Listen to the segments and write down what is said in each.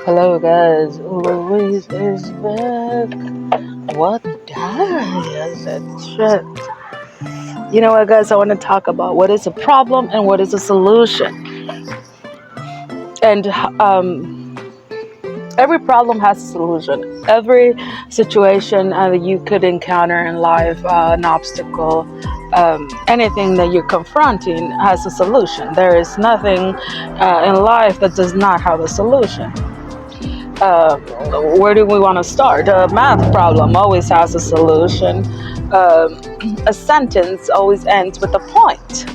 Hello guys, Louise is back. What day is it? Shit. You know what guys, I want to talk about what is a problem and what is a solution. And every problem has a solution. Every situation that you could encounter in life, an obstacle, anything that you're confronting has a solution. There is nothing in life that does not have a solution. uh, where do we want to start? A math problem always has a solution. A sentence always ends with a point.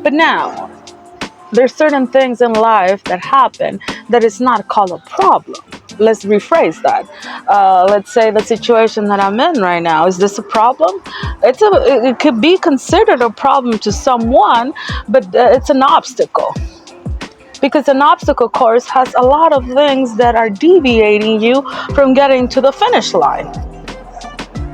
But now, there's certain things in life that happen that is not called a problem. Let's rephrase that. Let's say the situation that I'm in right now. Is this a problem? It could be considered a problem to someone, but it's an obstacle. Because an obstacle course has a lot of things that are deviating you from getting to the finish line.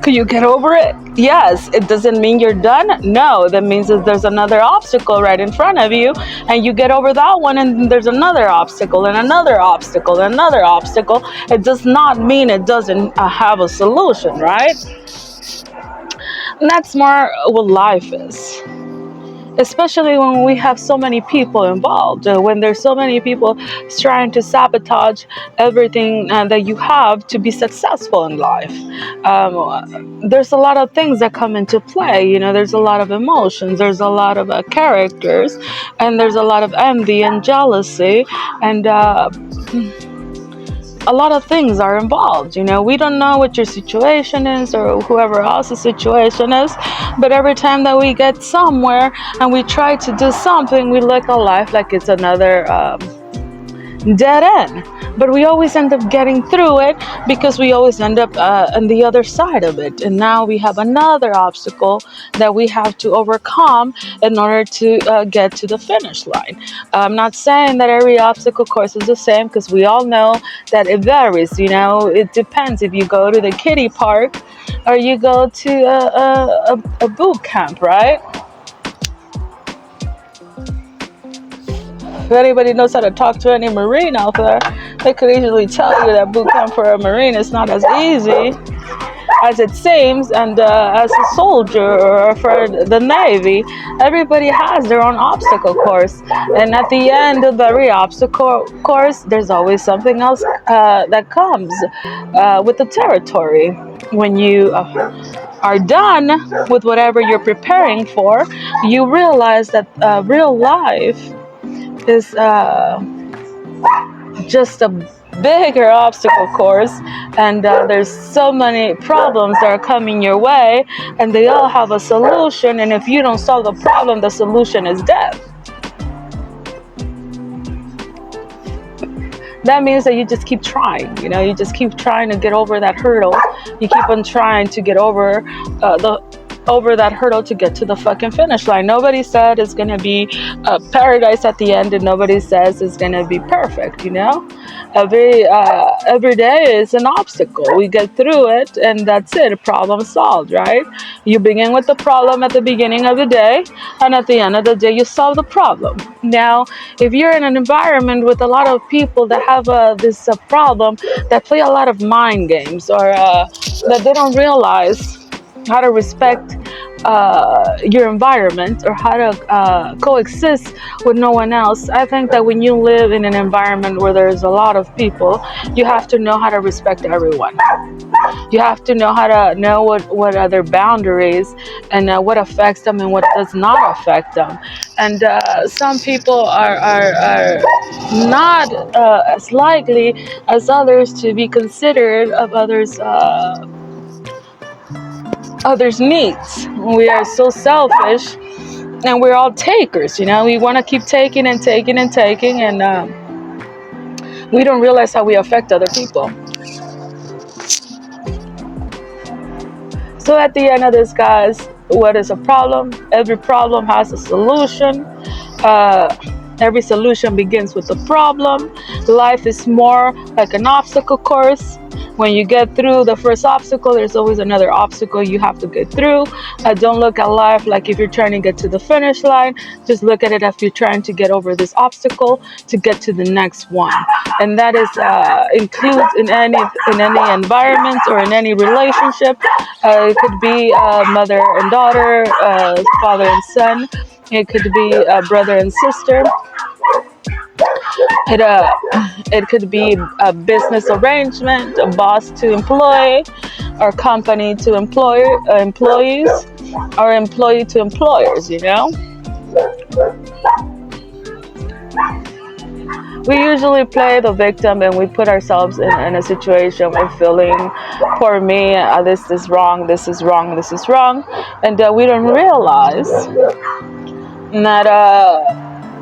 Could you get over it? Yes. It doesn't mean you're done. No, that means that there's another obstacle right in front of you, and you get over that one, and there's another obstacle, and another obstacle, and another obstacle. It does not mean it doesn't have a solution, right? And that's more what life is. Especially when we have so many people involved, when there's so many people trying to sabotage everything that you have to be successful in life. There's a lot of things that come into play. There's a lot of emotions, there's a lot of characters, and there's a lot of envy and jealousy, and a lot of things are involved. We don't know what your situation is or whoever else's situation is, but every time that we get somewhere and we try to do something, we look at life like it's another dead end. But we always end up getting through it because we always end up on the other side of it. And now we have another obstacle that we have to overcome in order to get to the finish line. I'm not saying that every obstacle course is the same, because we all know that it varies. It depends if you go to the kiddie park or you go to a boot camp, right? If anybody knows how to talk to any Marine out there, they could easily tell you that boot camp for a Marine is not as easy as it seems. And as a soldier or for the Navy, everybody has their own obstacle course. And at the end of every obstacle course, there's always something else that comes with the territory. When you are done with whatever you're preparing for, you realize that real life is just a bigger obstacle course, and there's so many problems that are coming your way, and they all have a solution. And if you don't solve the problem, the solution is death. That means that you just keep trying. You just keep trying to get over that hurdle. You keep on trying to get over that hurdle to get to the fucking finish line. Nobody said it's gonna be paradise at the end, and nobody says it's gonna be perfect. Every day is an obstacle. We get through it, and that's it. Problem solved, right? You begin with the problem at the beginning of the day, and at the end of the day, you solve the problem. Now, if you're in an environment with a lot of people that have this problem, that play a lot of mind games, or that they don't realize how to respect your environment, or how to coexist with no one else. I think that when you live in an environment where there's a lot of people, you have to know how to respect everyone. You have to know how to know what are their boundaries, and what affects them and what does not affect them. And some people are not as likely as others to be considerate of others' needs. We are so selfish, and we're all takers. We want to keep taking and taking and taking, and we don't realize how we affect other people. So at the end of this, guys, what is a problem? Every problem has a solution. Every solution begins with a problem. Life is more like an obstacle course. When you get through the first obstacle, there's always another obstacle you have to get through. Don't look at life like if you're trying to get to the finish line. Just look at it as you're trying to get over this obstacle to get to the next one. And that is includes in any environment or in any relationship. It could be mother and daughter, father and son. It could be a brother and sister. It it could be a business arrangement, a boss to employee, or company to employees, or employee to employers. We usually play the victim and we put ourselves in a situation we're feeling, poor me, this is wrong, this is wrong, this is wrong, and we don't realize that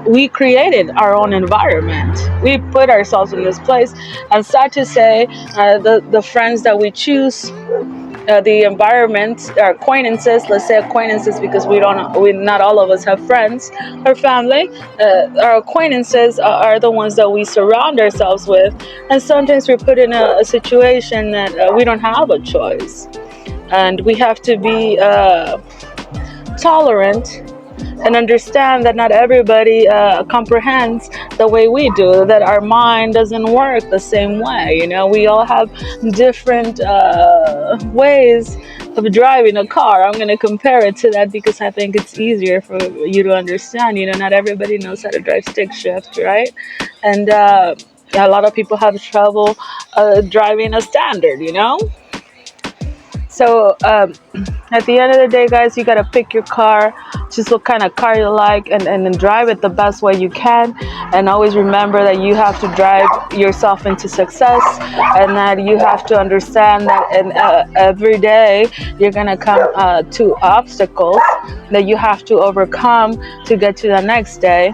we created our own environment. We put ourselves in this place, and sad to say, the friends that we choose, the environment, our acquaintances. Let's say acquaintances because we not all of us have friends or family. Our acquaintances are the ones that we surround ourselves with, and sometimes we're put in a situation that we don't have a choice, and we have to be tolerant and understand that not everybody comprehends the way we do, that our mind doesn't work the same way. We all have different ways of driving a car. I'm going to compare it to that because I think it's easier for you to understand. Not everybody knows how to drive stick shift, right? And a lot of people have trouble driving a standard. So at the end of the day, guys, you got to pick your car, choose what kind of car you like, and then drive it the best way you can. And always remember that you have to drive yourself into success, and that you have to understand that every day you're going to come to obstacles that you have to overcome to get to the next day.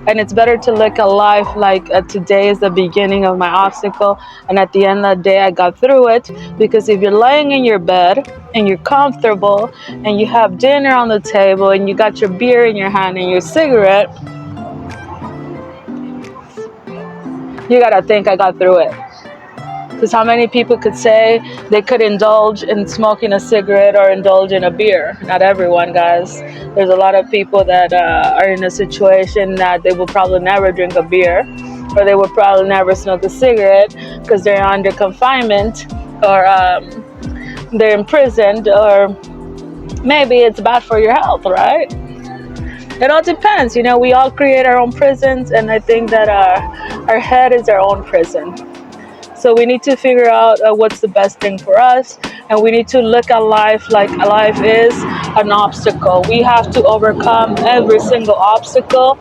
And it's better to look at life like today is the beginning of my obstacle, and at the end of the day I got through it. Because if you're laying in your bed and you're comfortable and you have dinner on the table and you got your beer in your hand and your cigarette, you gotta think I got through it. Because how many people could say they could indulge in smoking a cigarette or indulge in a beer? Not everyone, guys. There's a lot of people that are in a situation that they will probably never drink a beer, or they will probably never smoke a cigarette because they're under confinement, or they're imprisoned, or maybe it's bad for your health, right? It all depends. We all create our own prisons, and I think that our head is our own prison. So we need to figure out what's the best thing for us, and we need to look at life like life is an obstacle. We have to overcome every single obstacle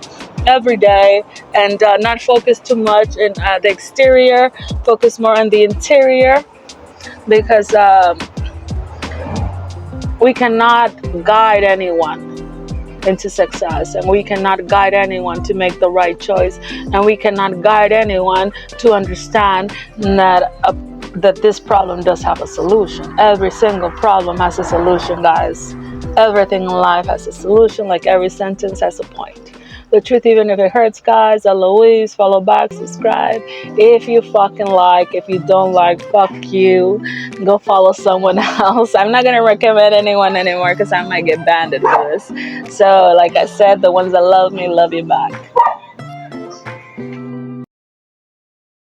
every day, and not focus too much in the exterior, focus more on the interior, because we cannot guide anyone into success, and we cannot guide anyone to make the right choice, and we cannot guide anyone to understand that this problem does have a solution. Every single problem has a solution, guys. Everything in life has a solution, like every sentence has a point. The truth, even if it hurts, guys. Eloise, follow back, subscribe. If you fucking like, if you don't like, fuck you. Go follow someone else. I'm not gonna recommend anyone anymore because I might get banned for this. So, like I said, the ones that love me love you back.